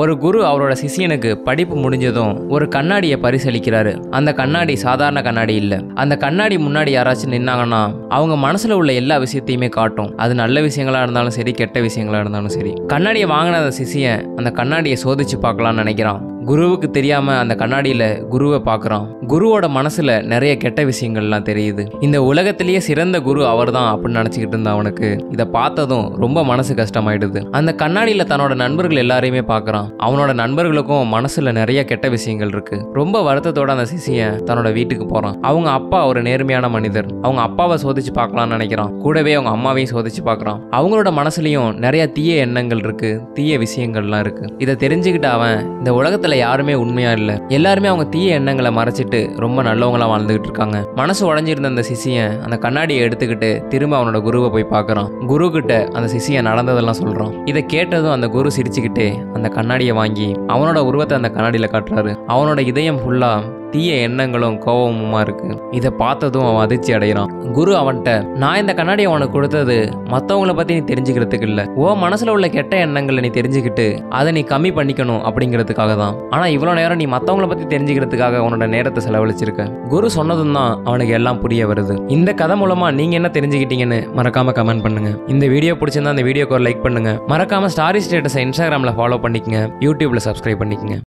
ஒரு குரு அவரோட சிஷியனுக்கு படிப்பு முடிஞ்சதும் ஒரு கண்ணாடியை பரிசளிக்கிறாரு. அந்த கண்ணாடி சாதாரண கண்ணாடி இல்ல. அந்த கண்ணாடி முன்னாடி யாராச்சும் நின்னாங்கன்னா அவங்க மனசுல உள்ள எல்லா விஷயத்தையுமே காட்டும். அது நல்ல விஷயங்களா இருந்தாலும் சரி, கெட்ட விஷயங்களா இருந்தாலும் சரி. கண்ணாடியை வாங்கின அந்த சிஷியன் அந்த கண்ணாடியை சோதிச்சு பார்க்கலாம்னு நினைக்கிறான். குருவுக்கு தெரியாம அந்த கண்ணாடியில குருவை பார்க்கறான். குருவோட மனசுல நிறைய கெட்ட விஷயங்கள்லாம் தெரியுது. இந்த உலகத்திலேயே சிறந்த குரு அவர் தான் அப்படின்னு நினைச்சுக்கிட்டு இருந்த அவனுக்கு இதை பார்த்ததும் ரொம்ப மனசு கஷ்டமாயிடுது. அந்த கண்ணாடியில தன்னோட நண்பர்கள் எல்லாரையுமே பார்க்கறான். அவனோட நண்பர்களுக்கும் மனசுல நிறைய கெட்ட விஷயங்கள் இருக்கு. ரொம்ப வருத்தத்தோட அந்த சிஷியன் தன்னோட வீட்டுக்கு போறான். அவங்க அப்பா ஒரு நேர்மையான மனிதர். அவங்க அப்பாவை சோதிச்சு பார்க்கலாம்னு நினைக்கிறான். கூடவே அவங்க அம்மாவையும் சோதிச்சு பார்க்கறான். அவங்களோட மனசுலயும் நிறைய தீய எண்ணங்கள் இருக்கு, தீய விஷயங்கள்லாம் இருக்கு. இதை தெரிஞ்சுக்கிட்டு அவன் இந்த உலகத்துல யாருமே உண்மையா இல்ல, எல்லாருமே அவங்க தீய எண்ணங்களை மறைச்சிட்டு ரொம்ப நல்லவங்களா வாழ்ந்துகிட்டு இருக்காங்க. மனசு உடைஞ்சிருந்த அந்த சிஷியன் அந்த கண்ணாடியை எடுத்துக்கிட்டு திரும்ப அவனோட குருவை போய் பார்க்கறான். குரு கிட்ட அந்த சிஷியன் நடந்ததெல்லாம் சொல்றான். இதை கேட்டதும் அந்த குரு சிரிச்சுக்கிட்டே அந்த கண்ணாடியை வாங்கி அவனோட உருவத்தை அந்த கண்ணாடியில காட்டுறாரு. அவனோட இதயம் ஃபுல்லா தீய எண்ணங்களும் கோபமுமா இருக்கு. இதை பார்த்ததும் அவன் அதிர்ச்சி அடைகிறான். குரு அவன்கிட்ட, நான் இந்த கண்ணாடியை அவனுக்கு கொடுத்தது மற்றவங்கள பத்தி நீ தெரிஞ்சுக்கிறதுக்கு இல்ல, ஓ மனசுல உள்ள கெட்ட எண்ணங்களை நீ தெரிஞ்சுக்கிட்டு அதை நீ கம்மி பண்ணிக்கணும் அப்படிங்கிறதுக்காக தான். ஆனா இவ்வளவு நேரம் நீ மற்றவங்கள பத்தி தெரிஞ்சுக்கிறதுக்காக உன்னோட நேரத்தை செலவழிச்சிருக்க. குரு சொன்னதும் தான் அவனுக்கு எல்லாம் புரிய வருது. இந்த கதை மூலமா நீங்க என்ன தெரிஞ்சுக்கிட்டீங்கன்னு மறக்காம கமெண்ட் பண்ணுங்க. இந்த வீடியோ பிடிச்சிருந்தா அந்த வீடியோக்கு ஒரு லைக் பண்ணுங்க. மறக்காம ஸ்டாரி ஸ்டேட்டஸை இன்ஸ்டாகிராம்ல ஃபாலோ பண்ணிக்கங்க, யூடியூப்ல சப்ஸ்கிரைப் பண்ணிக்கங்க.